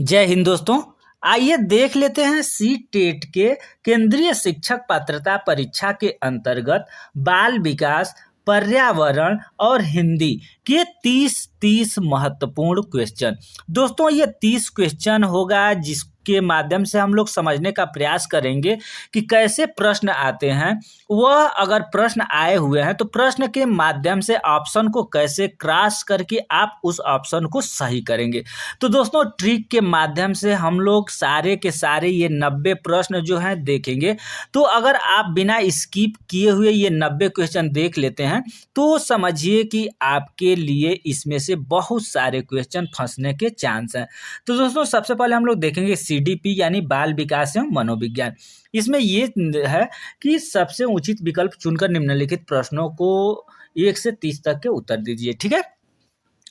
जय हिंद दोस्तों। आइए देख लेते हैं सी टेट के केंद्रीय शिक्षक पात्रता परीक्षा के अंतर्गत बाल विकास, पर्यावरण और हिंदी के 30 महत्वपूर्ण क्वेश्चन। दोस्तों ये 30 क्वेश्चन होगा जिसके माध्यम से हम लोग समझने का प्रयास करेंगे कि कैसे प्रश्न आते हैं। वह अगर प्रश्न आए हुए हैं तो प्रश्न के माध्यम से ऑप्शन को कैसे क्रॉस करके आप उस ऑप्शन को सही करेंगे। तो दोस्तों ट्रिक के माध्यम से हम लोग सारे के सारे ये 90 प्रश्न जो हैं देखेंगे। तो अगर आप बिना स्किप किए हुए ये 90 क्वेश्चन देख लेते हैं तो समझिए कि आपके लिए इसमें से बहुत सारे क्वेश्चन फंसने के चांस हैं। तो दोस्तों सबसे पहले हम लोग देखेंगे सीडीपी यानी बाल विकास एवं मनोविज्ञान। इसमें ये है कि सबसे उचित विकल्प चुनकर निम्नलिखित प्रश्नों को 1 से 30 तक के उत्तर दीजिए। ठीक है,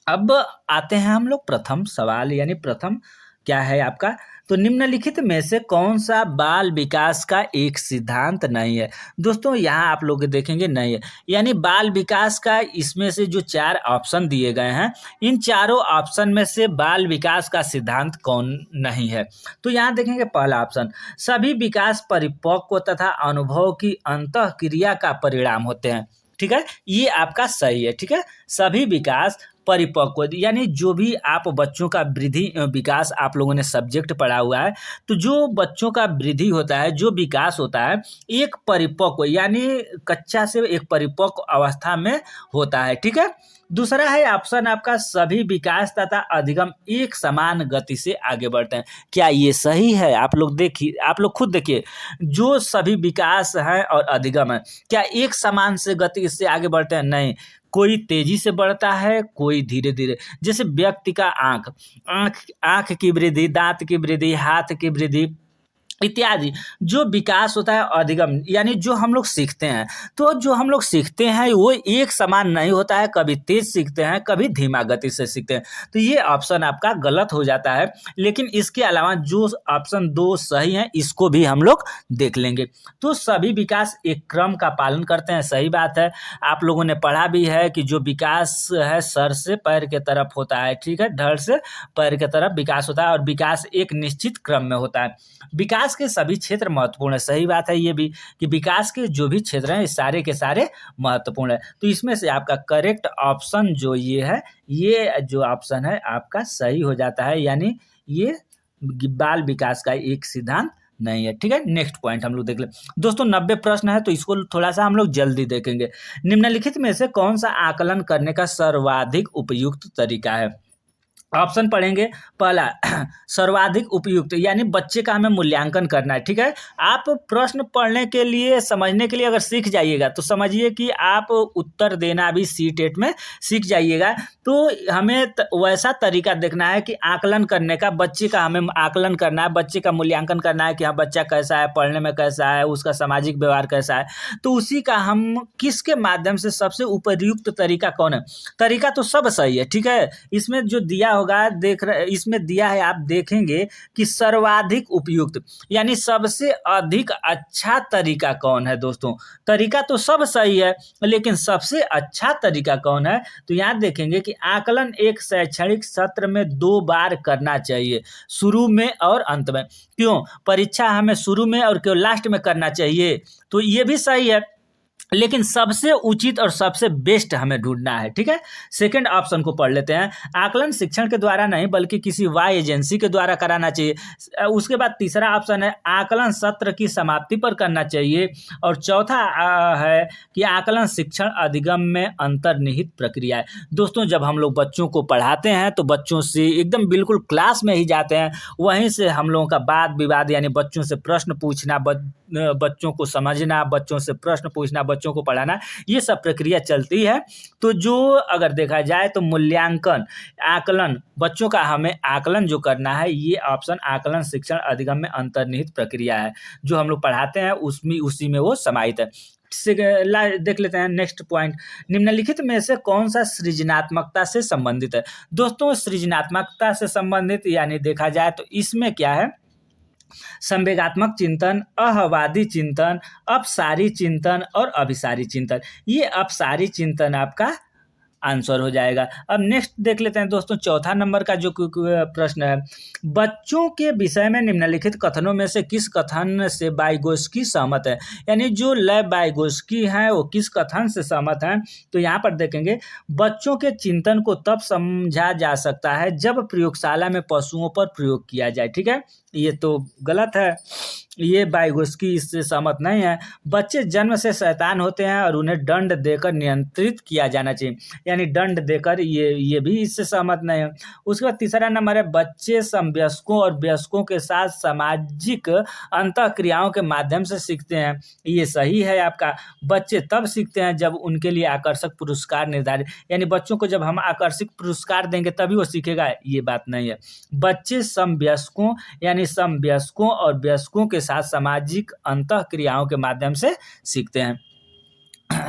अब आते हैं हम लोग प्रथम सवाल यानी प्रथम क्या है आपका। तो निम्नलिखित में से कौन सा बाल विकास का एक सिद्धांत नहीं है। दोस्तों यहाँ आप लोग देखेंगे नहीं है, यानी बाल विकास का इसमें से जो 4 ऑप्शन दिए गए हैं इन चारों ऑप्शन में से बाल विकास का सिद्धांत कौन नहीं है। तो यहाँ देखेंगे पहला ऑप्शन, सभी विकास परिपक्व तथा अनुभव की अंतःक्रिया का परिणाम होते हैं। ठीक है, ये आपका सही है। ठीक है, सभी विकास परिपक्व यानी जो भी आप बच्चों का वृद्धि विकास आप लोगों ने सब्जेक्ट पढ़ा हुआ है, तो जो बच्चों का वृद्धि होता है, जो विकास होता है, एक परिपक्व यानी कच्चा से एक परिपक्व अवस्था में होता है। ठीक है, दूसरा है ऑप्शन आपका, सभी विकास तथा अधिगम एक समान गति से आगे बढ़ते हैं। क्या ये सही है? आप लोग देखिए, आप लोग खुद देखिए, जो सभी विकास है और अधिगम है क्या एक समान से गति से आगे बढ़ते हैं? नहीं, कोई तेजी से बढ़ता है, कोई धीरे धीरे। जैसे व्यक्ति का आंख आंख आंख की वृद्धि, दांत की वृद्धि, हाथ की वृद्धि इत्यादि जो विकास होता है अधिगम यानी जो हम लोग सीखते हैं, तो जो हम लोग सीखते हैं वो एक समान नहीं होता है, कभी तेज सीखते हैं, कभी धीमा गति से सीखते हैं। तो ये ऑप्शन आपका गलत हो जाता है। लेकिन इसके अलावा जो ऑप्शन 2 सही है इसको भी हम लोग देख लेंगे। तो सभी विकास एक क्रम का पालन करते हैं, सही बात है। आप लोगों ने पढ़ा भी है कि जो विकास है सर से पैर के तरफ होता है। ठीक है, धड़ से पैर के तरफ विकास होता है और विकास एक निश्चित क्रम में होता है। विकास के सभी क्षेत्र महत्वपूर्ण है, सही बात है ये भी कि विकास के जो भी क्षेत्र हैं सारे के सारे महत्वपूर्ण है। तो इसमें से आपका करेक्ट ऑप्शन जो ये है, ये जो ऑप्शन है आपका सही हो जाता है, यानी ये बाल विकास का एक सिद्धांत नहीं है। ठीक है, नेक्स्ट पॉइंट हम लोग देख ले। दोस्तों 90 प्रश्न है तो इसको थोड़ा सा हम लोग जल्दी देखेंगे। निम्नलिखित में से कौन सा आकलन करने का सर्वाधिक उपयुक्त तरीका है। ऑप्शन पढ़ेंगे। पहला सर्वाधिक उपयुक्त यानी बच्चे का हमें मूल्यांकन करना है। ठीक है, आप प्रश्न पढ़ने के लिए समझने के लिए अगर सीख जाइएगा तो समझिए कि आप उत्तर देना भी सी टेट में सीख जाइएगा। तो हमें वैसा तरीका देखना है कि आकलन करने का, बच्चे का हमें आकलन करना है, बच्चे का मूल्यांकन करना है कि हाँ बच्चा कैसा है, पढ़ने में कैसा है, उसका सामाजिक व्यवहार कैसा है। तो उसी का हम किसके माध्यम से सबसे उपयुक्त तरीका कौन है। तरीका तो सब सही है। ठीक है, इसमें जो दिया होगा देख रहे, इसमें दिया है, आप देखेंगे कि सर्वाधिक उपयुक्त यानी सबसे अधिक अच्छा तरीका कौन है। दोस्तों तरीका तो सब सही है लेकिन सबसे अच्छा तरीका कौन है, तो यहाँ देखेंगे कि आकलन एक शैक्षणिक सत्र में 2 बार करना चाहिए, शुरू में और अंत में। क्यों? परीक्षा हमें शुरू में और क्यों लास्ट में करना चाहिए, तो ये भी सही है। लेकिन सबसे उचित और सबसे बेस्ट हमें ढूंढना है। ठीक है, सेकंड ऑप्शन को पढ़ लेते हैं। आकलन शिक्षण के द्वारा नहीं बल्कि किसी वाई एजेंसी के द्वारा कराना चाहिए। उसके बाद तीसरा ऑप्शन है आकलन सत्र की समाप्ति पर करना चाहिए। और चौथा है कि आकलन शिक्षण अधिगम में अंतर्निहित प्रक्रिया है। दोस्तों जब हम लोग बच्चों को पढ़ाते हैं तो बच्चों से एकदम बिल्कुल क्लास में ही जाते हैं, वहीं से हम लोगों का वाद विवाद यानी बच्चों से प्रश्न पूछना, बच्चों को समझना, बच्चों से प्रश्न पूछना, बच्चों को पढ़ाना, ये सब प्रक्रिया चलती है। तो जो अगर देखा जाए तो मूल्यांकन आकलन बच्चों का हमें आकलन जो करना है, ये ऑप्शन आकलन शिक्षण अधिगम में अंतर्निहित प्रक्रिया है। जो हम लोग पढ़ाते हैं उसमें उसी में वो समाहित है। देख लेते हैं नेक्स्ट पॉइंट। निम्नलिखित में से कौन सा सृजनात्मकता से संबंधित है। दोस्तों सृजनात्मकता से संबंधित यानी देखा जाए तो इसमें क्या है, संवेगात्मक चिंतन, अहवादी चिंतन, अपसारी चिंतन और अभिसारी चिंतन। ये अपसारी चिंतन आपका आंसर हो जाएगा। अब नेक्स्ट देख लेते हैं दोस्तों, चौथा नंबर का जो प्रश्न है, बच्चों के विषय में निम्नलिखित कथनों में से किस कथन से वाइगोस्की सहमत है? यानी जो लेव वाइगोस्की है वो किस कथन से सहमत है? तो यहाँ पर देखेंगे, बच्चों के चिंतन को तब समझा जा सकता है जब प्रयोगशाला में पशुओं पर प्रयोग किया जाए। ठीक है, ये तो गलत है, ये वाइगोस्की इससे सहमत नहीं है। बच्चे जन्म से शैतान होते हैं और उन्हें दंड देकर नियंत्रित किया जाना चाहिए, यानी दंड देकर, ये भी इससे सहमत नहीं है। उसके बाद तीसरा नंबर है, बच्चे समवयस्कों और वयस्कों के साथ सामाजिक अंतःक्रियाओं के माध्यम से सीखते हैं। ये सही है आपका। बच्चे तब सीखते हैं जब उनके लिए आकर्षक पुरस्कार निर्धारित, यानी बच्चों को जब हम आकर्षक पुरस्कार देंगे तभी वो सीखेगा, ये बात नहीं है। बच्चे समवयस्कों यानी समवयस्कों और वयस्कों के साथ सामाजिक अंतःक्रियाओं के माध्यम से सीखते हैं।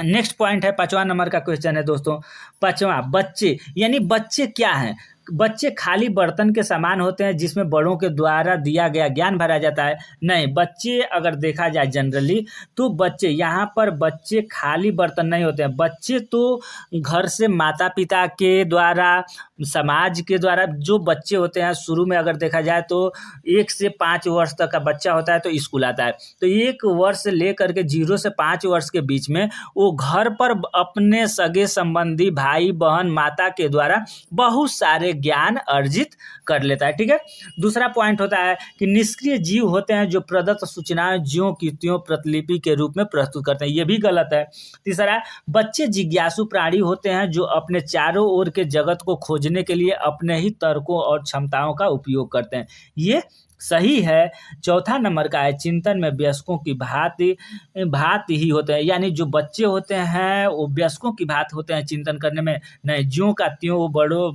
नेक्स्ट पॉइंट है, 5वां नंबर का क्वेश्चन है दोस्तों। 5वां, बच्चे यानी बच्चे क्या हैं? बच्चे खाली बर्तन के समान होते हैं जिसमें बड़ों के द्वारा दिया गया ज्ञान भरा जाता है? नहीं, बच्चे अगर देखा जाए जनरली तो बच्चे, यहाँ पर बच्चे खाली बर्तन नहीं होते हैं। बच्चे तो घर से माता पिता के द्वारा, समाज के द्वारा, जो बच्चे होते हैं शुरू में अगर देखा जाए तो 1 से 5 वर्ष तक का बच्चा होता है तो स्कूल आता है। तो 1 वर्ष से लेकर के 0 से 5 वर्ष के बीच में वो घर पर अपने सगे संबंधी, भाई बहन, माता के द्वारा बहुत सारे ज्ञान अर्जित कर लेता है। ठीक है, दूसरा पॉइंट होता है कि निष्क्रिय जीव होते हैं जो प्रदत्त सूचनाएं ज्यों की त्यों प्रतिलिपि के रूप में प्रस्तुत करते हैं, ये भी गलत है। तीसरा, बच्चे जिज्ञासु प्राणी होते हैं जो अपने चारों ओर के जगत को खोजने के लिए अपने ही तर्कों और क्षमताओं का उपयोग करते हैं, ये सही है। चौथा नंबर का है, चिंतन में वयस्कों की भांति भांति ही होते हैं, यानी जो बच्चे होते हैं वो वयस्कों की भांति होते हैं चिंतन करने में, नहीं, ज्यों का त्यों वो बड़ों,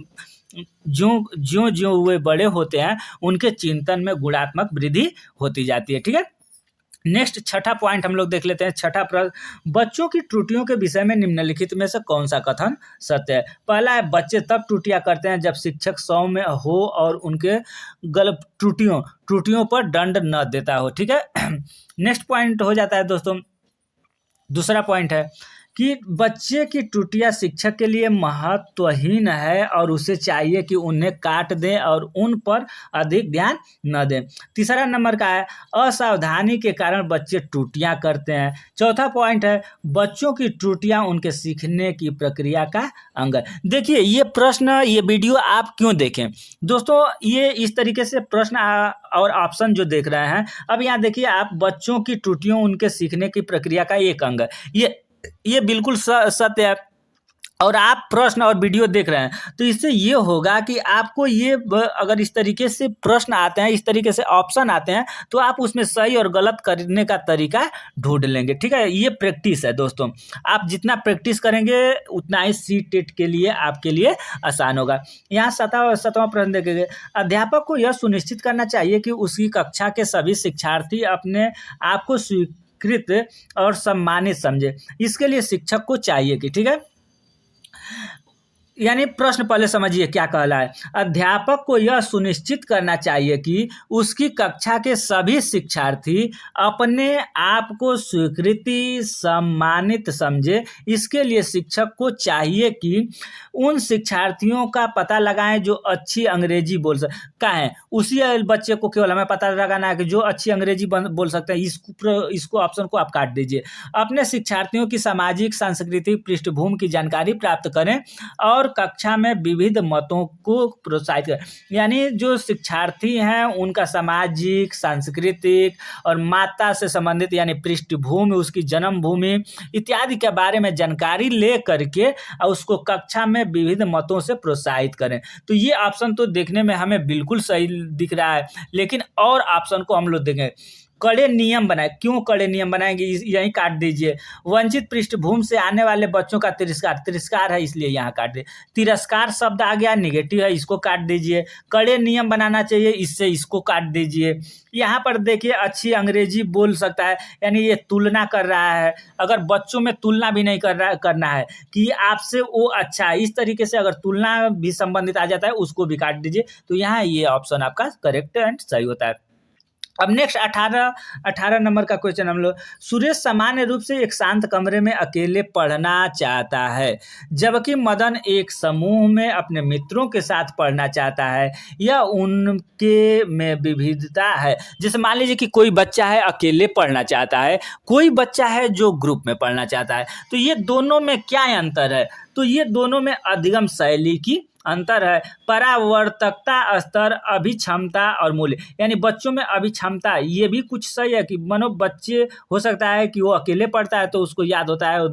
ज्यों ज्यों वे बड़े होते हैं उनके चिंतन में गुणात्मक वृद्धि होती जाती है। ठीक है, नेक्स्ट छठा पॉइंट हम लोग देख लेते हैं। छठा प्रश्न, बच्चों की त्रुटियों के विषय में निम्नलिखित में से कौन सा कथन सत्य है? पहला है, बच्चे तब त्रुटियां करते हैं जब शिक्षक सौम्य हो और उनके गलत त्रुटियों पर दंड न देता हो। ठीक है, नेक्स्ट पॉइंट हो जाता है दोस्तों, दूसरा पॉइंट है कि बच्चे की त्रुटियां शिक्षक के लिए महत्वहीन है और उसे चाहिए कि उन्हें काट दें और उन पर अधिक ध्यान न दें। तीसरा नंबर का है, असावधानी के कारण बच्चे त्रुटियां करते हैं। चौथा पॉइंट है, बच्चों की त्रुटियां उनके सीखने की प्रक्रिया का अंग है। देखिए, ये प्रश्न, ये वीडियो आप क्यों देखें दोस्तों, ये इस तरीके से प्रश्न और ऑप्शन जो देख रहे हैं, अब यहाँ देखिए आप, बच्चों की त्रुटियों उनके सीखने की प्रक्रिया का एक अंग है, ये बिल्कुल सत्य है। और आप प्रश्न और वीडियो देख रहे हैं तो इससे ये होगा कि आपको ये अगर इस तरीके से प्रश्न आते हैं, इस तरीके से ऑप्शन आते हैं, तो आप उसमें सही और गलत करने का तरीका ढूंढ लेंगे। ठीक है, ये प्रैक्टिस है दोस्तों, आप जितना प्रैक्टिस करेंगे उतना ही सी-टेट के लिए आपके लिए आसान होगा। यहाँ 7वां प्रश्न देखेंगे, अध्यापक को यह सुनिश्चित करना चाहिए कि उसकी कक्षा के सभी शिक्षार्थी अपने आप को स्वीकृत और सम्मानित समझे। इसके लिए शिक्षक को चाहिए कि, ठीक है, यानी प्रश्न पहले समझिए क्या कहला है। अध्यापक को यह सुनिश्चित करना चाहिए कि उसकी कक्षा के सभी शिक्षार्थी अपने आप को स्वीकृति सम्मानित समझे। इसके लिए शिक्षक को चाहिए कि उन शिक्षार्थियों का पता लगाएं जो अच्छी अंग्रेजी बोल सकते हैं। उसी बच्चे को केवल हमें पता लगाना है कि जो अच्छी अंग्रेजी बोल सकते हैं, इसको ऑप्शन को आप काट दीजिए। अपने शिक्षार्थियों की सामाजिक सांस्कृतिक पृष्ठभूमि की जानकारी प्राप्त करें और कक्षा में विविध मतों को प्रोत्साहित करें। यानी जो शिक्षार्थी हैं उनका सामाजिक, सांस्कृतिक और माता से संबंधित यानी पृष्ठभूमि, उसकी जन्मभूमि इत्यादि के बारे में जानकारी ले करके उसको कक्षा में विविध मतों से प्रोत्साहित करें। तो ये ऑप्शन तो देखने में हमें बिल्कुल सही दिख रहा है, लेकिन और ऑप्शन को हम लोग देखें। कड़े नियम बनाए, क्यों कड़े नियम बनाएंगे, यहीं काट दीजिए। वंचित पृष्ठभूमि से आने वाले बच्चों का तिरस्कार है, इसलिए यहाँ काट दीजिए। तिरस्कार शब्द आ गया, निगेटिव है, इसको काट दीजिए। कड़े नियम बनाना चाहिए, इससे इसको काट दीजिए। यहाँ पर देखिए, अच्छी अंग्रेजी बोल सकता है, यानी ये तुलना कर रहा है। अगर बच्चों में तुलना भी नहीं करना है कि आपसे वो अच्छा है, इस तरीके से अगर तुलना भी संबंधित आ जाता है उसको भी काट दीजिए। तो यहाँ ये ऑप्शन आपका करेक्ट एंड सही होता है। अब नेक्स्ट 18 नंबर का क्वेश्चन हम लोग, सुरेश सामान्य रूप से एक शांत कमरे में अकेले पढ़ना चाहता है, जबकि मदन एक समूह में अपने मित्रों के साथ पढ़ना चाहता है। यह उनके में विविधता है। जैसे मान लीजिए कि कोई बच्चा है अकेले पढ़ना चाहता है, कोई बच्चा है जो ग्रुप में पढ़ना चाहता है, तो ये दोनों में क्या अंतर है? तो ये दोनों में अधिगम शैली की अंतर है, परावर्तकता स्तर, अभिक्षमता और मूल्य। यानी बच्चों में अभिक्षमता, ये भी कुछ सही है कि मानो बच्चे हो सकता है कि वो अकेले पढ़ता है तो उसको याद होता है, और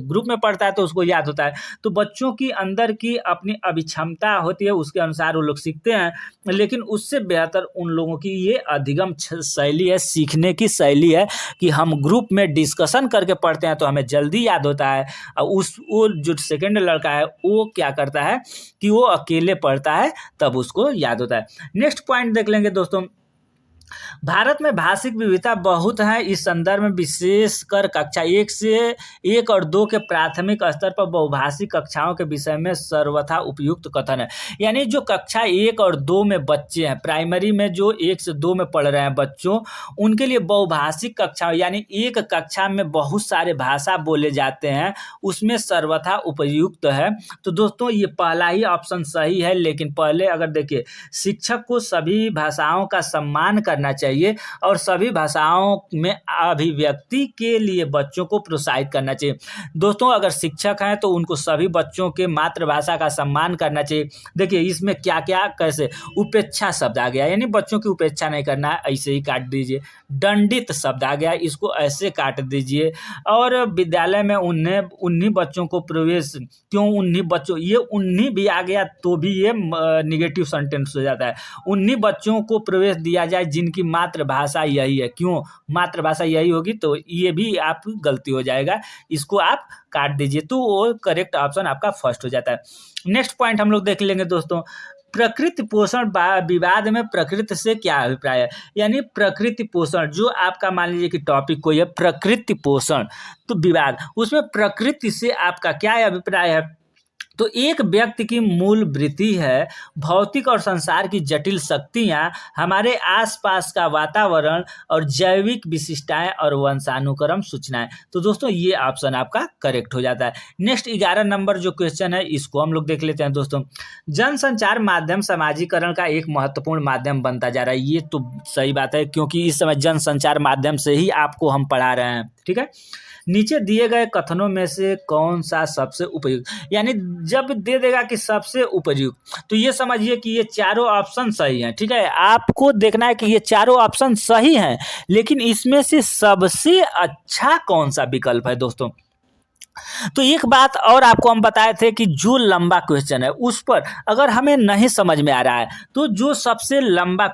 ग्रुप में पढ़ता है तो उसको याद होता है। तो बच्चों की अंदर की अपनी अभिक्षमता होती है, उसके अनुसार वो लोग सीखते हैं, लेकिन उससे बेहतर उन लोगों की ये अधिगम शैली है, सीखने की शैली है कि हम ग्रुप में डिस्कशन करके पढ़ते हैं तो हमें जल्दी याद होता है। और वो जो सेकेंड लड़का है वो क्या करता है कि वो अकेले पढ़ता है, तब उसको याद होता है। नेक्स्ट पॉइंट देख लेंगे दोस्तों, भारत में भाषिक विविधता बहुत है। इस संदर्भ में विशेषकर कक्षा 1 और 2 के प्राथमिक स्तर पर बहुभाषिक कक्षाओं के विषय में सर्वथा उपयुक्त कथन है। यानी जो कक्षा 1 और 2 में बच्चे हैं, प्राइमरी में जो 1 से 2 में पढ़ रहे हैं बच्चों, उनके लिए बहुभाषिक कक्षा, यानी एक कक्षा में बहुत सारे भाषा बोले जाते हैं, उसमें सर्वथा उपयुक्त है। तो दोस्तों ये पहला ही ऑप्शन सही है, लेकिन पहले अगर देखिए, शिक्षक को सभी भाषाओं का सम्मान करना चाहिए और सभी भाषाओं में अभिव्यक्ति के लिए बच्चों को प्रोत्साहित करना चाहिए। दोस्तों अगर शिक्षक हैं तो उनको सभी बच्चों के मातृभाषा का सम्मान करना चाहिए। देखिए इसमें क्या क्या कैसे, उपेक्षा शब्द आ गया, यानी बच्चों की उपेक्षा नहीं करना है, ऐसे ही काट दीजिए। दंडित शब्द आ गया, इसको ऐसे काट दीजिए। और विद्यालय में उन्हीं बच्चों को प्रवेश, क्यों उन्हीं बच्चों, ये उन्हीं भी आ गया तो भी ये निगेटिव सेंटेंस हो जाता है। उन्हीं बच्चों को प्रवेश दिया जाए जिनकी मातृभाषा यही है। क्यों मातृभाषा यही होगी, तो ये भी आप गलती हो जाएगा, इसको आप काट दीजिए। तो वो करेक्ट ऑप्शन आपका फर्स्ट हो जाता है। नेक्स्ट पॉइंट हम लोग देख लेंगे दोस्तों, प्रकृति पोषण विवाद में प्रकृति से क्या अभिप्राय है। यानी प्रकृति पोषण, जो आपका मान लीजिए कि टॉपिक कोई है प्रकृति पोषण, तो विवाद, उसमें प्रकृति से आपका क्या अभिप्राय है। तो एक व्यक्ति की मूल वृत्ति है, भौतिक और संसार की जटिल शक्तियाँ, हमारे आसपास का वातावरण और जैविक विशिष्टताएं और वंशानुक्रम सूचनाएं। तो दोस्तों ये ऑप्शन आपका करेक्ट हो जाता है। नेक्स्ट 11 नंबर जो क्वेश्चन है इसको हम लोग देख लेते हैं दोस्तों, जनसंचार माध्यम समाजीकरण का एक महत्वपूर्ण माध्यम बनता जा रहा है। ये तो सही बात है, क्योंकि इस समय जनसंचार माध्यम से ही आपको हम पढ़ा रहे हैं, ठीक है। नीचे दिए गए कथनों में से कौन सा सबसे उपयुक्त, यानी जब दे देगा कि सबसे उपयुक्त, तो ये समझिए कि ये चारों ऑप्शन सही हैं, ठीक है। आपको देखना है कि ये चारों ऑप्शन सही हैं, लेकिन इसमें से सबसे अच्छा कौन सा विकल्प है दोस्तों। तो एक बात और आपको हम बताए थे कि जो लंबा क्वेश्चन है उस पर अगर हमें नहीं समझ में आ रहा है तो जो सबसे लंबा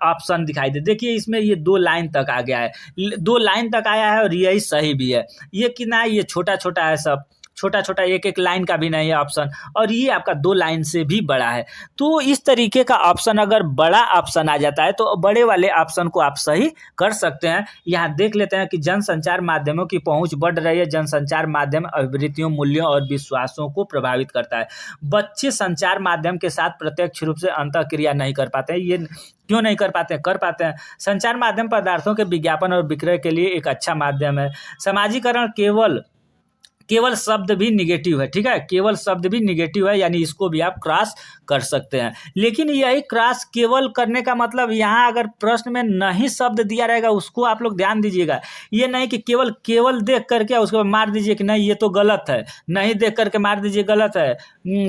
ऑप्शन दिखाई दे, देखिए इसमें ये 2 लाइन तक आ गया है, 2 लाइन तक आया है और यही सही भी है। ये कितना है, ये छोटा छोटा है, सब छोटा छोटा, एक लाइन का भी नहीं है ऑप्शन, और ये आपका 2 लाइन से भी बड़ा है। तो इस तरीके का ऑप्शन अगर बड़ा ऑप्शन आ जाता है तो बड़े वाले ऑप्शन को आप सही कर सकते हैं। यहाँ देख लेते हैं कि जनसंचार माध्यमों की पहुंच बढ़ रही है। जनसंचार माध्यम अभिवृत्तियों, मूल्यों और विश्वासों को प्रभावित करता है। बच्चे संचार माध्यम के साथ प्रत्यक्ष रूप से अंतःक्रिया नहीं कर पाते हैं। ये क्यों नहीं कर पाते हैं? कर पाते हैं। संचार माध्यम पदार्थों के विज्ञापन और विक्रय के लिए एक अच्छा माध्यम है। समाजीकरण केवल शब्द भी निगेटिव है, ठीक है, केवल शब्द भी निगेटिव है, यानी इसको भी आप क्रॉस कर सकते हैं। लेकिन यही क्रॉस केवल करने का मतलब, यहाँ अगर प्रश्न में नहीं शब्द दिया रहेगा उसको आप लोग ध्यान दीजिएगा। ये नहीं कि केवल देख करके उसके बाद मार दीजिए कि नहीं ये तो गलत है, नहीं देख करके मार दीजिए गलत है,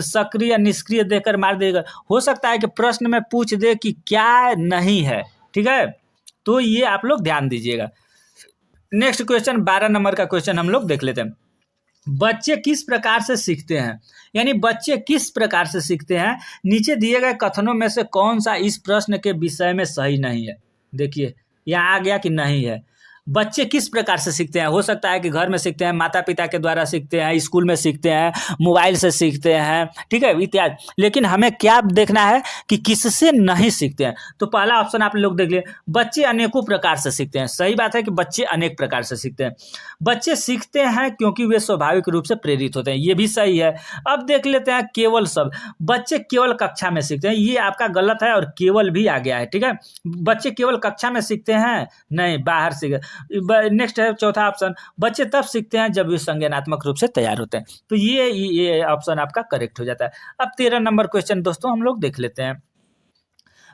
सक्रिय निष्क्रिय देख कर मार दीजिएगा। हो सकता है कि प्रश्न में पूछ दे कि क्या नहीं है, ठीक है, तो ये आप लोग ध्यान दीजिएगा। नेक्स्ट क्वेश्चन 12 नंबर का क्वेश्चन हम लोग देख लेते हैं, बच्चे किस प्रकार से सीखते हैं। यानी बच्चे किस प्रकार से सीखते हैं, नीचे दिए गए कथनों में से कौन सा इस प्रश्न के विषय में सही नहीं है। देखिए यहाँ आ गया कि नहीं है, बच्चे किस प्रकार से सीखते हैं? हो सकता है कि घर में सीखते हैं, माता पिता के द्वारा सीखते हैं, स्कूल में सीखते हैं, मोबाइल से सीखते हैं, ठीक है, इत्यादि। लेकिन हमें क्या देखना है कि किससे नहीं सीखते हैं। तो पहला ऑप्शन आप लोग देख लिए, बच्चे अनेकों प्रकार से सीखते हैं। सही बात है कि बच्चे अनेक प्रकार से सीखते हैं। बच्चे सीखते हैं क्योंकि वे स्वाभाविक रूप से प्रेरित होते हैं, ये भी सही है। अब देख लेते हैं केवल शब्द, बच्चे केवल कक्षा में सीखते हैं, ये आपका गलत है और केवल भी आ गया है, ठीक है। बच्चे केवल कक्षा में सीखते हैं, नहीं, बाहर सीख। नेक्स्ट है चौथा ऑप्शन, बच्चे तब सीखते हैं जब वे संज्ञानात्मक रूप से तैयार होते हैं। तो ये ऑप्शन आपका करेक्ट हो जाता है। अब 13 नंबर क्वेश्चन दोस्तों हम लोग देख लेते हैं।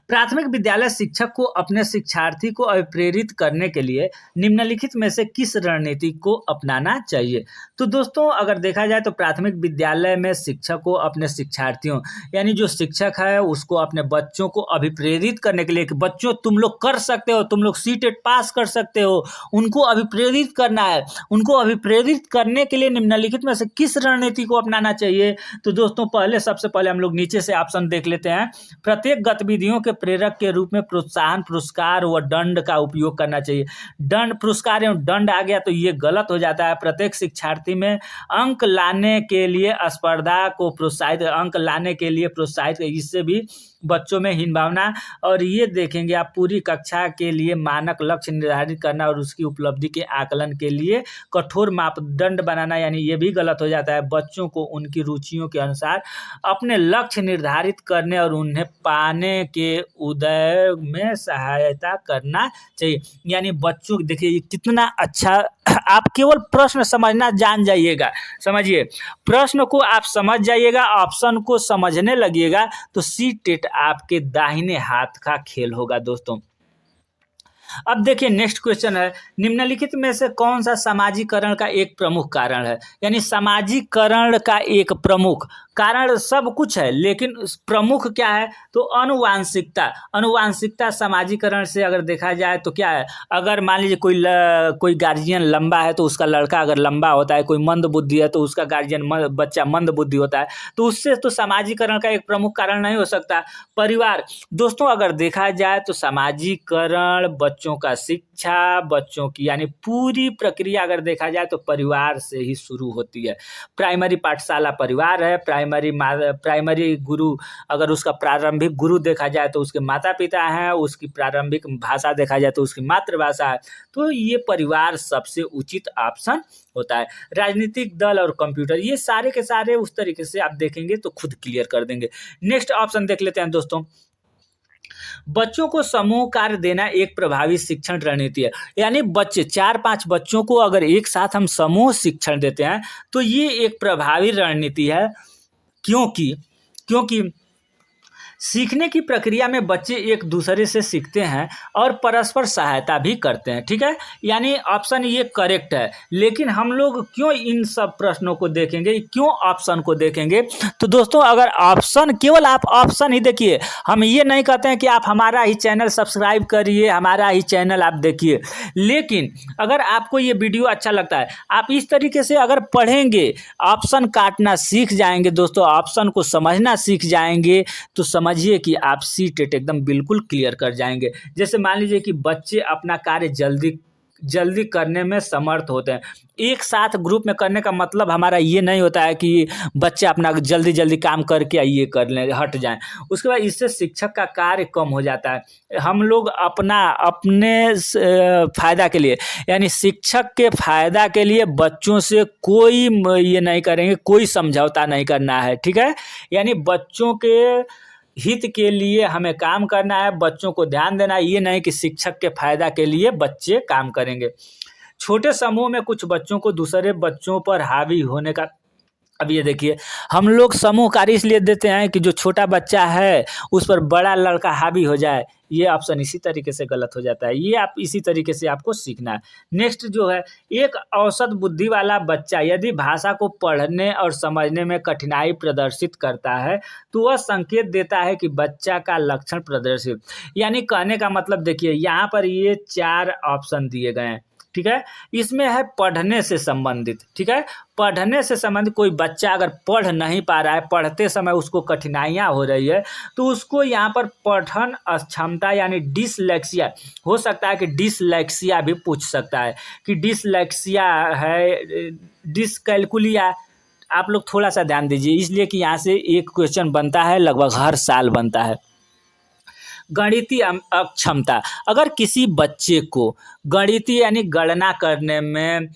प्राथमिक विद्यालय शिक्षक को अपने शिक्षार्थी को अभिप्रेरित करने के लिए निम्नलिखित में से किस रणनीति को अपनाना चाहिए? तो दोस्तों अगर देखा जाए तो प्राथमिक विद्यालय में शिक्षक को अपने शिक्षार्थियों, यानी जो शिक्षक है उसको अपने बच्चों को अभिप्रेरित करने के लिए कि बच्चों तुम लोग कर सकते हो, तुम लोग सीटेट पास कर सकते हो, उनको अभिप्रेरित करना है। उनको अभिप्रेरित करने के लिए निम्नलिखित में से किस रणनीति को अपनाना चाहिए? तो दोस्तों सबसे पहले हम लोग नीचे से ऑप्शन देख लेते हैं। प्रत्येक गतिविधियों के प्रेरक के रूप में प्रोत्साहन, पुरस्कार व दंड का उपयोग करना चाहिए। दंड, पुरस्कार एवं दंड आ गया तो ये गलत हो जाता है। प्रत्येक शिक्षार्थी में अंक लाने के लिए स्पर्धा को प्रोत्साहित, अंक लाने के लिए प्रोत्साहित, इससे भी बच्चों में हीन भावना। और ये देखेंगे आप पूरी कक्षा के लिए मानक लक्ष्य निर्धारित करना और उसकी उपलब्धि के आकलन के लिए कठोर मापदंड बनाना, यानी ये भी गलत हो जाता है। बच्चों को उनकी रुचियों के अनुसार अपने लक्ष्य निर्धारित करने और उन्हें पाने के उदय में सहायता करना चाहिए। यानी बच्चों, देखिए ये कितना अच्छा, आप केवल प्रश्न समझना जान जाइएगा, समझिए प्रश्न को आप समझ जाइएगा, ऑप्शन को समझने लगिएगा तो सीटेट आपके दाहिने हाथ का खेल होगा दोस्तों। अब देखिए नेक्स्ट क्वेश्चन है, निम्नलिखित में से कौन सा सामाजिकरण का एक प्रमुख कारण है? यानी सामाजिकरण का एक प्रमुख कारण सब कुछ है लेकिन प्रमुख क्या है? तो अनुवांशिकता। अनुवांशिकता सामाजिकरण से अगर देखा जाए तो क्या है, अगर मान लीजिए कोई गार्जियन लंबा है तो उसका लड़का अगर लंबा होता है, कोई मंद बुद्धि है तो उसका गार्जियन बच्चा मंद बुद्धि होता है, तो उससे तो सामाजिकरण का एक प्रमुख कारण नहीं हो सकता। परिवार दोस्तों, अगर देखा जाए तो सामाजिकरण, बच्चों का शिक्षा, बच्चों की यानी पूरी प्रक्रिया अगर देखा जाए तो परिवार से ही शुरू होती है। प्राइमरी पाठशाला परिवार है, प्राइमरी गुरु, अगर उसका प्रारंभिक गुरु देखा जाए तो उसके माता पिता हैं, उसकी प्रारंभिक भाषा देखा जाए तो उसकी मातृभाषा है। तो ये परिवार सबसे उचित ऑप्शन होता है। राजनीतिक दल और कंप्यूटर, ये सारे के सारे उस तरीके से आप देखेंगे तो खुद क्लियर कर देंगे। नेक्स्ट ऑप्शन देख लेते हैं दोस्तों, बच्चों को समूह कार्य देना एक प्रभावी शिक्षण रणनीति है। यानी बच्चे 4-5 बच्चों को अगर एक साथ हम समूह शिक्षण देते हैं तो ये एक प्रभावी रणनीति है। क्योंकि सीखने की प्रक्रिया में बच्चे एक दूसरे से सीखते हैं और परस्पर सहायता भी करते हैं, ठीक है। यानी ऑप्शन ये करेक्ट है। लेकिन हम लोग क्यों इन सब प्रश्नों को देखेंगे, क्यों ऑप्शन को देखेंगे? तो दोस्तों अगर ऑप्शन, केवल आप ऑप्शन ही देखिए, हम ये नहीं कहते हैं कि आप हमारा ही चैनल सब्सक्राइब करिए, हमारा ही चैनल आप देखिए। लेकिन अगर आपको ये वीडियो अच्छा लगता है, आप इस तरीके से अगर पढ़ेंगे, ऑप्शन काटना सीख जाएंगे दोस्तों, ऑप्शन को समझना सीख जाएंगे तो समझिए कि आप सीटेट एकदम बिल्कुल क्लियर कर जाएंगे। जैसे मान लीजिए कि बच्चे अपना कार्य जल्दी करने में समर्थ होते हैं। एक साथ ग्रुप में करने का मतलब हमारा ये नहीं होता है कि बच्चे अपना जल्दी काम करके ये कर लें, हट जाएं। उसके बाद इससे शिक्षक का कार्य कम हो जाता है। हम लोग अपने फायदा के लिए, यानी शिक्षक के फायदा के लिए बच्चों से कोई ये नहीं करेंगे, कोई समझौता नहीं करना है, ठीक है। यानी बच्चों के हित के लिए हमें काम करना है, बच्चों को ध्यान देना है, ये नहीं कि शिक्षक के फायदा के लिए बच्चे काम करेंगे। छोटे समूह में कुछ बच्चों को दूसरे बच्चों पर हावी होने का, अब ये देखिए हम लोग समूह कार्य इसलिए देते हैं कि जो छोटा बच्चा है उस पर बड़ा लड़का हावी हो जाए। ये ऑप्शन इसी तरीके से गलत हो जाता है। ये आप इसी तरीके से आपको सीखना है। नेक्स्ट जो है, एक औसत बुद्धि वाला बच्चा यदि भाषा को पढ़ने और समझने में कठिनाई प्रदर्शित करता है तो वह संकेत देता है कि बच्चा का लक्षण प्रदर्शित, यानी कहने का मतलब देखिए यहाँ पर ये 4 ऑप्शन दिए गए हैं, ठीक है। इसमें है पढ़ने से संबंधित, ठीक है। पढ़ने से संबंधित कोई बच्चा अगर पढ़ नहीं पा रहा है, पढ़ते समय उसको कठिनाइयाँ हो रही है, तो उसको यहाँ पर पठन अक्षमता यानी डिसलेक्सिया, हो सकता है कि डिसलेक्सिया भी पूछ सकता है कि डिसलेक्सिया है, डिसकैलकुलिया। आप लोग थोड़ा सा ध्यान दीजिए, इसलिए कि यहाँ से एक क्वेश्चन बनता है, लगभग हर साल बनता है। गणितीय अक्षमता, अगर किसी बच्चे को गणितीय यानी गणना करने में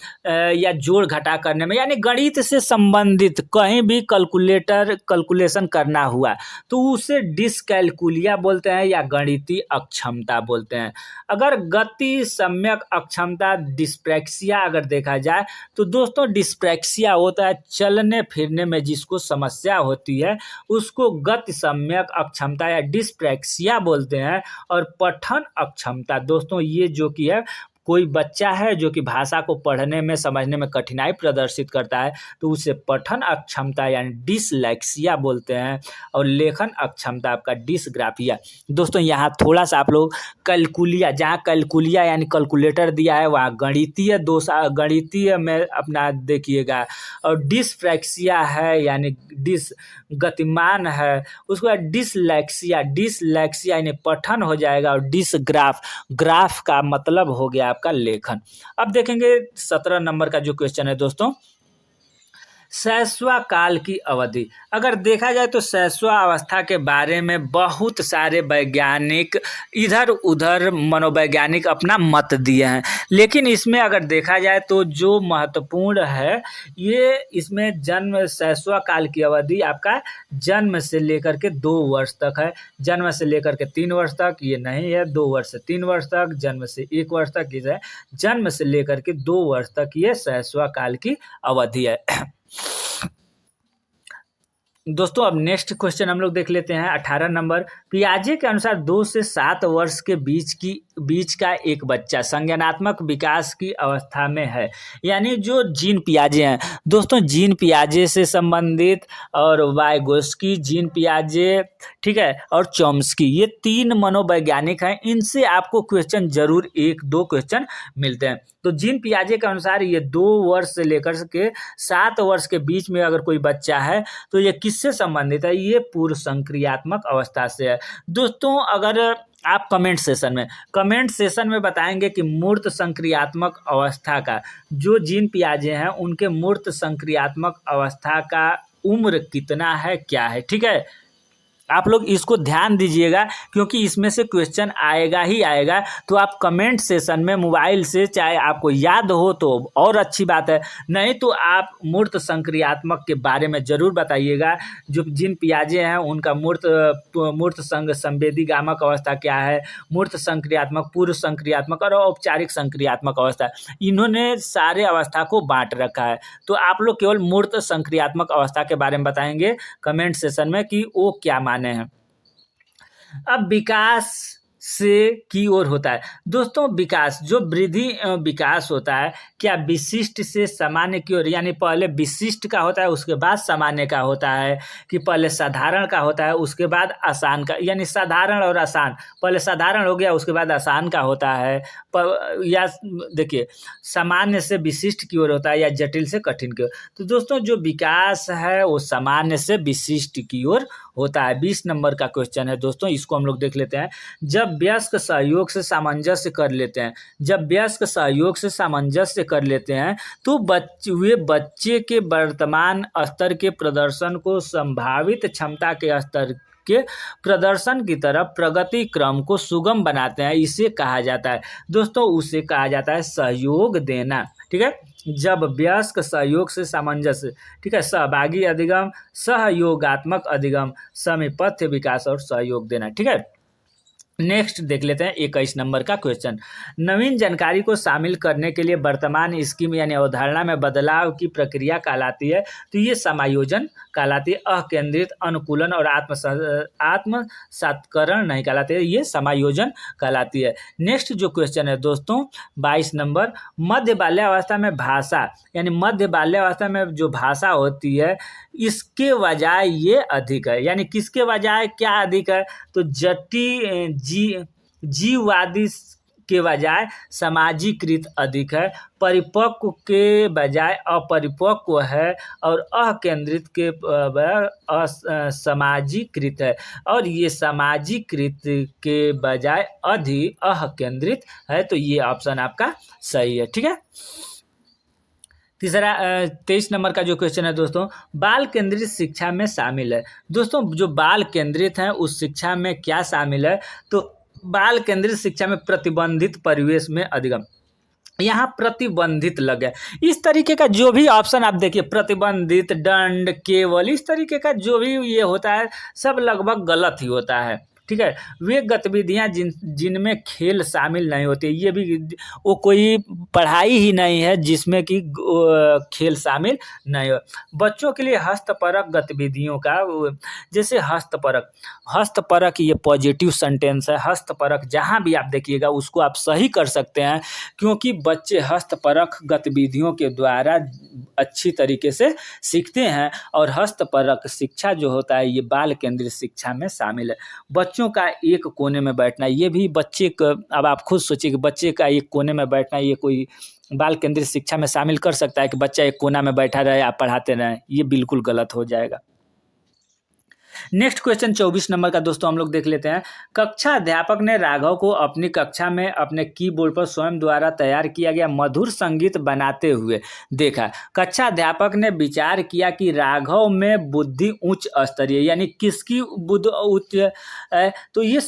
या जोड़ घटा करने में यानी गणित से संबंधित कहीं भी कैलकुलेशन करना हुआ, तो उसे डिसकैलकुलिया बोलते हैं या गणितीय अक्षमता बोलते हैं। अगर गति सम्यक अक्षमता डिस्प्रैक्सिया अगर देखा जाए, तो दोस्तों डिस्प्रैक्सिया होता है चलने फिरने में जिसको समस्या होती है, उसको गति सम्यक अक्षमता या डिस्प्रैक्सिया बोलते हैं। और पठन अक्षमता दोस्तों, ये जो कि है कोई बच्चा है जो कि भाषा को पढ़ने में समझने में कठिनाई प्रदर्शित करता है, तो उसे पठन अक्षमता यानी डिसलेक्सिया बोलते हैं। और लेखन अक्षमता आपका डिसग्राफिया। दोस्तों यहाँ थोड़ा सा आप लोग कैलकुलिया, जहाँ कैलकुलिया यानी कैलकुलेटर दिया है वहाँ गणितीय दोष, गणितीय में अपना देखिएगा। और डिसफ्रैक्सिया है यानी डिस गतिमान है, उसके बाद डिसलेक्सिया, डिसलेक्सिया यानी पठन हो जाएगा। और डिसग्राफ, ग्राफ का मतलब हो गया आपका लेखन। अब देखेंगे 17 नंबर का जो क्वेश्चन है दोस्तों, शैशव काल की अवधि। अगर देखा जाए तो शैशव अवस्था के बारे में बहुत सारे वैज्ञानिक इधर उधर मनोवैज्ञानिक अपना मत दिए हैं, लेकिन इसमें अगर देखा जाए तो जो महत्वपूर्ण है ये इसमें जन्म शैशव काल की अवधि आपका जन्म से लेकर के 2 वर्ष तक है। जन्म से लेकर के 3 वर्ष तक ये नहीं है, 2 वर्ष से 3 वर्ष तक, जन्म से 1 वर्ष तक ये है, जन्म से लेकर के 2 वर्ष तक ये शैशव काल की अवधि है। दोस्तों अब नेक्स्ट क्वेश्चन हम लोग देख लेते हैं 18 नंबर। पियाजे के अनुसार 2 से 7 वर्ष के बीच का एक बच्चा संज्ञानात्मक विकास की अवस्था में है, यानी जो जीन पियाजे हैं दोस्तों, जीन पियाजे से संबंधित और वाइगोस्की, जीन पियाजे, ठीक है, और चॉम्स्की, ये 3 मनोवैज्ञानिक हैं। इनसे आपको क्वेश्चन जरूर 1-2 क्वेश्चन मिलते हैं। तो जीन पियाजे के अनुसार ये 2 वर्ष से लेकर के 7 वर्ष के बीच में अगर कोई बच्चा है तो ये किससे संबंधित है? ये पूर्व संक्रियात्मक अवस्था से है। दोस्तों अगर आप कमेंट सेशन में बताएंगे कि मूर्त संक्रियात्मक अवस्था का जो जीन पियाजे हैं उनके मूर्त संक्रियात्मक अवस्था का उम्र कितना है, क्या है, ठीक है। आप लोग इसको ध्यान दीजिएगा क्योंकि इसमें से क्वेश्चन आएगा ही आएगा। तो आप कमेंट सेशन में मोबाइल से, चाहे आपको याद हो तो और अच्छी बात है, नहीं तो आप मूर्त संक्रियात्मक के बारे में ज़रूर बताइएगा। जो जिन पियाजे हैं उनका मूर्त संवेदी गामक अवस्था क्या है, मूर्त संक्रियात्मक, पूर्व संक्रियात्मक और औपचारिक संक्रियात्मक अवस्था, इन्होंने सारे अवस्था को बांट रखा है। तो आप लोग केवल मूर्त संक्रियात्मक अवस्था के बारे में बताएंगे कमेंट सेशन में कि वो क्या माने हैं। अब विकास से की ओर होता है दोस्तों, विकास जो वृद्धि विकास होता है, क्या विशिष्ट से सामान्य की ओर, यानी पहले विशिष्ट का होता है उसके बाद सामान्य का होता है, कि पहले साधारण का होता है उसके बाद आसान का, यानी साधारण और आसान, पहले साधारण हो गया उसके बाद आसान का होता है, या देखिए सामान्य से विशिष्ट की ओर होता है या जटिल से कठिन की ओर। तो दोस्तों जो विकास है वो सामान्य से विशिष्ट की ओर होता है। 20 नंबर का क्वेश्चन है दोस्तों, इसको हम लोग देख लेते हैं। जब वयस्क सहयोग से सामंजस्य कर लेते हैं, जब वयस्क सहयोग से सामंजस्य कर लेते हैं तो वे बच्चे के वर्तमान स्तर के प्रदर्शन को संभावित क्षमता के स्तर के प्रदर्शन की तरफ प्रगति क्रम को सुगम बनाते हैं। इसे कहा जाता है दोस्तों, उसे कहा जाता है सहयोग देना, ठीक है। जब वयस्क सहयोग से सामंजस्य, ठीक है, सहभागी अधिगम, सहयोगात्मक अधिगम, समीपथ्य विकास और सहयोग देना, ठीक है। नेक्स्ट देख लेते हैं 21 नंबर का क्वेश्चन। नवीन जानकारी को शामिल करने के लिए वर्तमान स्कीम यानी अवधारणा में बदलाव की प्रक्रिया कहलाती है। तो ये समायोजन कहलाती है, अकेंद्रित, अनुकूलन और आत्मसात्करण नहीं कहलाती है, ये समायोजन कहलाती है। नेक्स्ट जो क्वेश्चन है दोस्तों 22 नंबर, मध्य बाल्यावस्था में भाषा, यानी मध्य बाल्यावस्था में जो भाषा होती है इसके बजाय ये अधिक है, यानी किसके बजाय क्या अधिक है? तो जीववादी के बजाय समाजीकृत अधिक है, परिपक्व के बजाय अपरिपक्व है और अकेंद्रित के बजाय समाजीकृत है, और ये समाजीकृत के बजाय अकेंद्रित है। तो ये ऑप्शन आपका सही है। ठीक है। तीसरा 23 नंबर का जो क्वेश्चन है दोस्तों, बाल केंद्रित शिक्षा में शामिल है। दोस्तों जो बाल केंद्रित है उस शिक्षा में क्या शामिल है, तो बाल केंद्रित शिक्षा में प्रतिबंधित परिवेश में अधिगम, यहाँ प्रतिबंधित लगे। इस तरीके का जो भी ऑप्शन आप देखिए, प्रतिबंधित, दंड, केवल, इस तरीके का जो भी ये होता है सब लगभग गलत ही होता है। ठीक है। वे गतिविधियां जिनमें खेल शामिल नहीं होते, ये भी वो कोई पढ़ाई ही नहीं है जिसमें कि खेल शामिल नहीं हो। बच्चों के लिए हस्तपरक गतिविधियों का, जैसे हस्तपरक ये पॉजिटिव सेंटेंस है। हस्तपरक जहाँ भी आप देखिएगा उसको आप सही कर सकते हैं, क्योंकि बच्चे हस्तपरक गतिविधियों के द्वारा अच्छी तरीके से सीखते हैं, और हस्तपरक शिक्षा जो होता है ये बाल केंद्रित शिक्षा में शामिल है। बच्चों का एक कोने में बैठना, ये भी बच्चे का, अब आप खुद सोचिए कि बच्चे का एक कोने में बैठना ये कोई बाल केंद्रित शिक्षा में शामिल कर सकता है कि बच्चा एक कोना में बैठा रहे, आप पढ़ाते रहें? ये बिल्कुल गलत हो जाएगा। नेक्स्ट क्वेश्चन 24 नंबर का दोस्तों हम लोग देख लेते हैं। कक्षा अध्यापक ने राघव को अपनी कक्षा में अपने कीबोर्ड पर स्वयं द्वारा तैयार किया गया मधुर संगीत बनाते हुए देखा। कक्षा अध्यापक ने विचार किया कि राघव में बुद्धि उच्च स्तरीय, यानी किसकी बुद्धि उच्च है, तो ये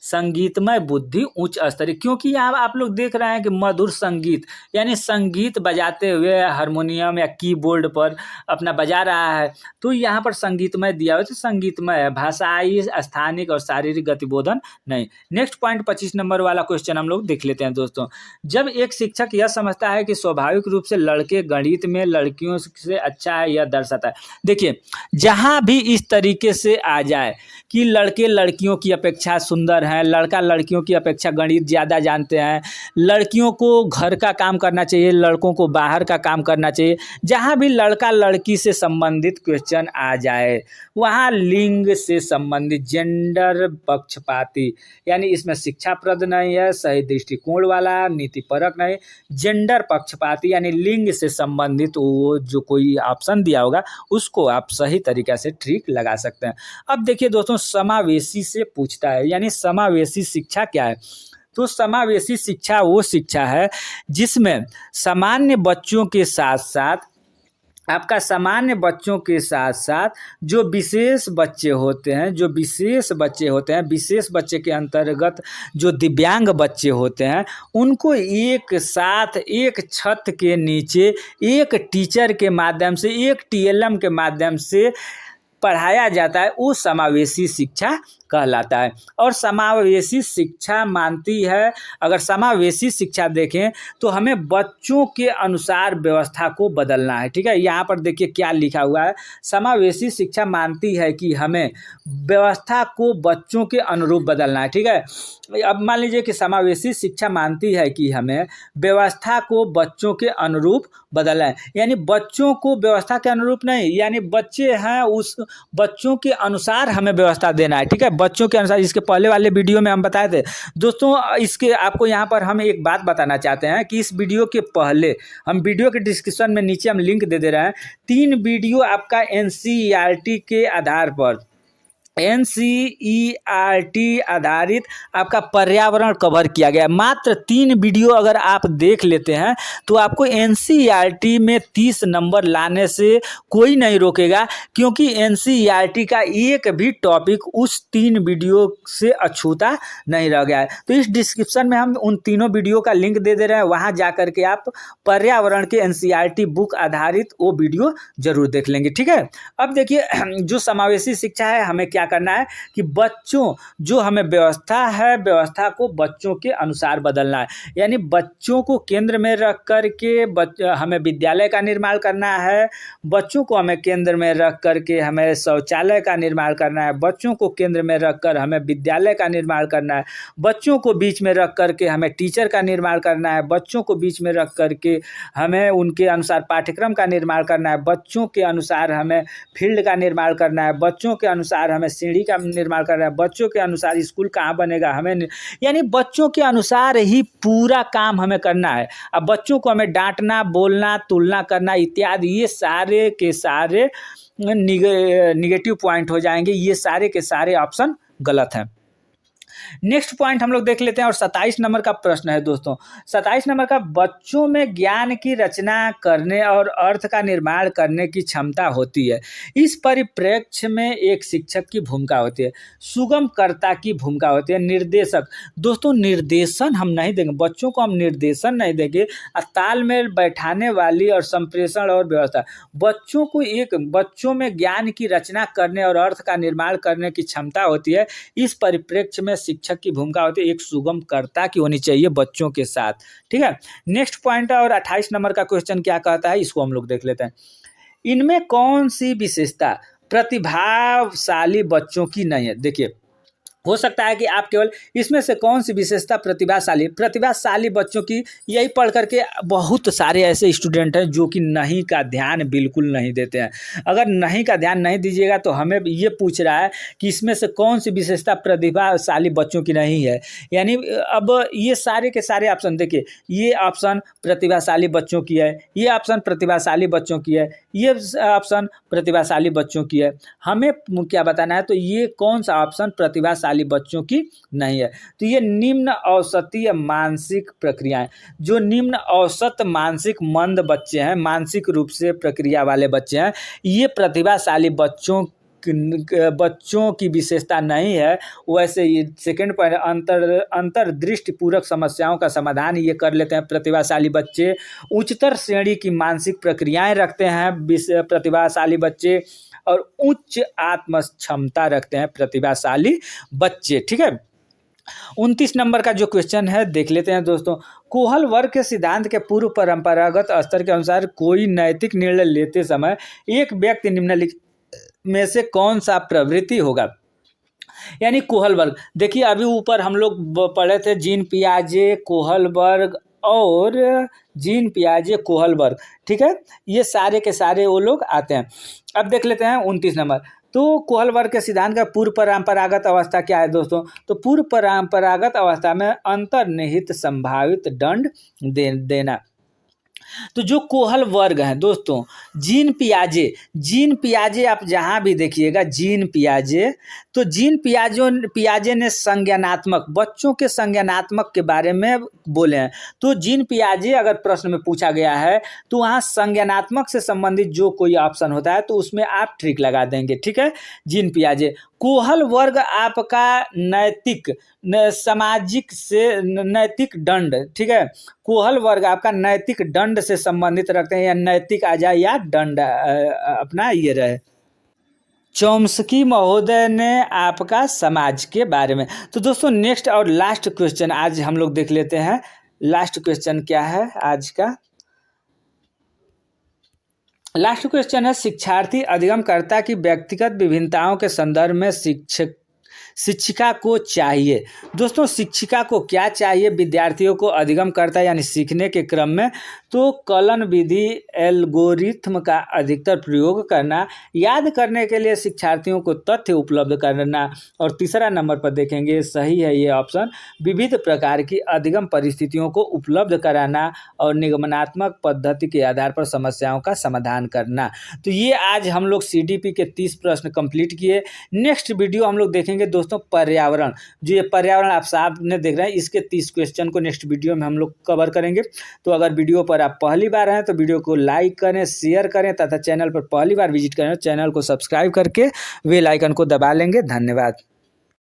संगीतमय बुद्धि उच्च स्तरीय, क्योंकि यहाँ आप लोग देख रहे हैं कि मधुर संगीत यानी संगीत बजाते हुए हारमोनियम या कीबोर्ड पर अपना बजा रहा है, तो यहाँ पर संगीतमय दिया हुआ, तो संगीतमय है, भाषाई, स्थानिक और शारीरिक गतिबोधन नहीं। नेक्स्ट पॉइंट 25 नंबर वाला क्वेश्चन हम लोग देख लेते हैं दोस्तों। जब एक शिक्षक यह समझता है कि स्वाभाविक रूप से लड़के गणित में लड़कियों से अच्छा है, यह दर्शाता है। देखिए जहाँ भी इस तरीके से आ जाए कि लड़के लड़कियों की अपेक्षा सुंदर हैं, लड़का लड़कियों की अपेक्षा गणित ज़्यादा जानते हैं, लड़कियों को घर का काम करना चाहिए, लड़कों को बाहर का काम करना चाहिए, जहाँ भी लड़का लड़की से संबंधित क्वेश्चन आ जाए वहाँ लिंग से संबंधित, जेंडर पक्षपाती, यानी इसमें शिक्षाप्रद नहीं है, सही दृष्टिकोण वाला, नीतिपरक नहीं, जेंडर पक्षपाती यानी लिंग से संबंधित वो जो कोई ऑप्शन दिया होगा उसको आप सही तरीक़े से ट्रिक लगा सकते हैं। अब देखिए दोस्तों, समावेशी से पूछता है, यानी समावेशी शिक्षा क्या है, तो समावेशी शिक्षा वो शिक्षा है जिसमें सामान्य बच्चों के साथ साथ जो विशेष बच्चे होते हैं, विशेष बच्चे के अंतर्गत जो दिव्यांग बच्चे होते हैं, उनको एक साथ एक छत के नीचे एक टीचर के माध्यम से, एक टीएलएम के माध्यम से पढ़ाया जाता है, वो समावेशी शिक्षा कहलाता है। और समावेशी शिक्षा मानती है, अगर समावेशी शिक्षा देखें तो हमें बच्चों के अनुसार व्यवस्था को बदलना है। ठीक है, यहाँ पर देखिए क्या लिखा हुआ है, समावेशी शिक्षा मानती है कि हमें व्यवस्था को बच्चों के अनुरूप बदलना है। ठीक है, अब मान लीजिए कि समावेशी शिक्षा मानती है कि हमें व्यवस्था को बच्चों के अनुरूप बदलना है, यानी बच्चों को व्यवस्था के अनुरूप नहीं, यानी बच्चे हैं उस बच्चों के अनुसार हमें व्यवस्था देना है। ठीक है, बच्चों के अनुसार। इसके पहले वाले वीडियो में हम बताए थे दोस्तों। इसके आपको यहाँ पर हम एक बात बताना चाहते हैं कि इस वीडियो के पहले हम वीडियो के डिस्क्रिप्शन में नीचे हम लिंक दे रहे हैं, 3 वीडियो आपका एनसीईआरटी के आधार पर, एनसीईआरटी आधारित आपका पर्यावरण कवर किया गया। मात्र 3 वीडियो अगर आप देख लेते हैं तो आपको एनसीईआरटी में 30 नंबर लाने से कोई नहीं रोकेगा, क्योंकि एनसीईआरटी का एक भी टॉपिक उस 3 वीडियो से अछूता नहीं रह गया है। तो इस डिस्क्रिप्शन में हम उन तीनों वीडियो का लिंक दे रहे हैं, वहाँ जा कर के आप पर्यावरण के एनसीईआरटी बुक आधारित वो वीडियो जरूर देख लेंगे। ठीक है, अब देखिए जो समावेशी शिक्षा है, हमें क्या करना है कि बच्चों जो हमें व्यवस्था है, व्यवस्था को बच्चों के अनुसार बदलना है, यानी बच्चों को केंद्र में रख कर के हमें विद्यालय का निर्माण करना है, बच्चों को हमें केंद्र में रख कर के हमें शौचालय का निर्माण करना है, बच्चों को केंद्र में रख कर हमें विद्यालय का निर्माण करना है, बच्चों को बीच में रख कर के हमें टीचर का निर्माण करना है, बच्चों को बीच में रख कर के हमें उनके अनुसार पाठ्यक्रम का निर्माण करना है, बच्चों के अनुसार हमें फील्ड का निर्माण करना है, बच्चों के अनुसार हमें सीढ़ी का निर्माण कर रहे हैं, बच्चों के अनुसार स्कूल कहाँ बनेगा हमें यानी बच्चों के अनुसार ही पूरा काम हमें करना है। अब बच्चों को हमें डांटना, बोलना, तुलना करना इत्यादि ये सारे के सारे निगेटिव पॉइंट हो जाएंगे। ये सारे के सारे ऑप्शन गलत हैं। नेक्स्ट पॉइंट हम लोग देख लेते हैं और 27 नंबर का प्रश्न है दोस्तों। 27 नंबर का, बच्चों में ज्ञान की रचना करने और अर्थ का निर्माण करने की क्षमता होती है। इस परिप्रेक्ष्य में एक शिक्षक की भूमिका होती है, सुगमकर्ता की भूमिका होती है, निर्देशक। दोस्तों निर्देशन हम नहीं देंगे, बच्चों को हम निर्देशन नहीं देंगे, तालमेल बैठाने वाली और संप्रेषण और व्यवस्था। बच्चों में ज्ञान की रचना करने और अर्थ का निर्माण करने की क्षमता होती है। इस परिप्रेक्ष्य में शिक्षक की भूमिका होती है, एक सुगमकर्ता की होनी चाहिए बच्चों के साथ। ठीक है, नेक्स्ट पॉइंट है और 28 नंबर का क्वेश्चन क्या कहता है, इसको हम लोग देख लेते हैं। इनमें कौन सी विशेषता प्रतिभाशाली बच्चों की नहीं है? देखिए, हो सकता है कि आप केवल इसमें से कौन सी विशेषता प्रतिभाशाली बच्चों की, यही पढ़ करके बहुत सारे ऐसे स्टूडेंट हैं जो कि नहीं का ध्यान बिल्कुल नहीं देते हैं। अगर नहीं का ध्यान नहीं दीजिएगा तो हमें ये पूछ रहा है कि इसमें से कौन सी विशेषता प्रतिभाशाली बच्चों की नहीं है। यानी अब ये सारे के सारे ऑप्शन देखिए, ये ऑप्शन प्रतिभाशाली बच्चों की है, ये ऑप्शन प्रतिभाशाली बच्चों की है, ये ऑप्शन प्रतिभाशाली बच्चों की है। हमें क्या बताना है, तो ये कौन सा ऑप्शन प्रतिभाशाली बच्चों की नहीं है? तो ये निम्न औसतीय मानसिक प्रक्रियाएं, जो निम्न औसत मानसिक मंद बच्चे हैं, मानसिक रूप से प्रक्रिया वाले बच्चे हैं, ये प्रतिभाशाली बच्चों की विशेषता नहीं है। वैसे ये सेकंड पॉइंट, अंतर्दृष्टि पूरक समस्याओं का समाधान ये कर लेते हैं प्रतिभाशाली बच्चे। उच्चतर श्रेणी की मानसिक प्रक्रियाएं रखते हैं प्रतिभाशाली बच्चे, और उच्च आत्म क्षमता रखते हैं प्रतिभाशाली बच्चे। ठीक है, 29 नंबर का जो क्वेश्चन है देख लेते हैं दोस्तों। कोहल वर्ग के सिद्धांत के पूर्व परंपरागत स्तर के अनुसार कोई नैतिक निर्णय लेते समय एक व्यक्ति निम्नलिखित में से कौन सा प्रवृत्ति होगा? यानी कोहल वर्ग, देखिए अभी ऊपर हम लोग पढ़े थे जीन पियाजे, कोहल वर्ग और जीन पियाजे कोहल वर्ग। ठीक है, ये सारे के सारे वो लोग आते हैं। अब देख लेते हैं 29 नंबर। तो कोहल वर्ग के सिद्धांत का पूर्व परंपरागत अवस्था क्या है दोस्तों? तो पूर्व परंपरागत अवस्था में अंतर्निहित संभावित दंड देना। तो जो कोहल वर्ग हैं दोस्तों, जीन पियाजे आप जहाँ भी देखिएगा जीन पियाजे, तो जीन पियाजे ने संज्ञानात्मक, बच्चों के संज्ञानात्मक के बारे में बोले हैं। तो जीन पियाजे अगर प्रश्न में पूछा गया है तो वहाँ संज्ञानात्मक से संबंधित जो कोई ऑप्शन होता है तो उसमें आप ट्रिक लगा देंगे। ठीक है, जीन पियाजे। कोहल वर्ग आपका नैतिक सामाजिक से नैतिक दंड, ठीक है, कोहल वर्ग आपका नैतिक दंड से संबंधित रखते हैं, या नैतिक आ जाए या दंड अपना ये रहे। चॉम्स्की महोदय ने आपका समाज के बारे में। तो दोस्तों नेक्स्ट और लास्ट क्वेश्चन आज हम लोग देख लेते हैं। लास्ट क्वेश्चन क्या है आज का? लास्ट क्वेश्चन है, शिक्षार्थी अधिगमकर्ता की व्यक्तिगत विभिन्नताओं के संदर्भ में शिक्षिका को चाहिए। दोस्तों शिक्षिका को क्या चाहिए विद्यार्थियों को अधिगमकर्ता यानी सीखने के क्रम में? तो कलन विधि एल्गोरिथम का अधिकतर प्रयोग करना, याद करने के लिए शिक्षार्थियों को तथ्य उपलब्ध करना, और तीसरा नंबर पर देखेंगे सही है ये ऑप्शन, विविध प्रकार की अधिगम परिस्थितियों को उपलब्ध कराना और निगमनात्मक पद्धति के आधार पर समस्याओं का समाधान करना। तो ये आज हम लोग CDP के 30 प्रश्न कंप्लीट किए। नेक्स्ट वीडियो हम लोग देखेंगे दोस्तों पर्यावरण, जो ये पर्यावरण आप सामने देख रहे हैं, इसके 30 क्वेश्चन को नेक्स्ट वीडियो में हम लोग कवर करेंगे। तो अगर वीडियो पर आप पहली बार हैं तो वीडियो को लाइक करें, शेयर करें, तथा चैनल पर पहली बार विजिट करें चैनल को सब्सक्राइब करके बेल आइकन को दबा लेंगे। धन्यवाद।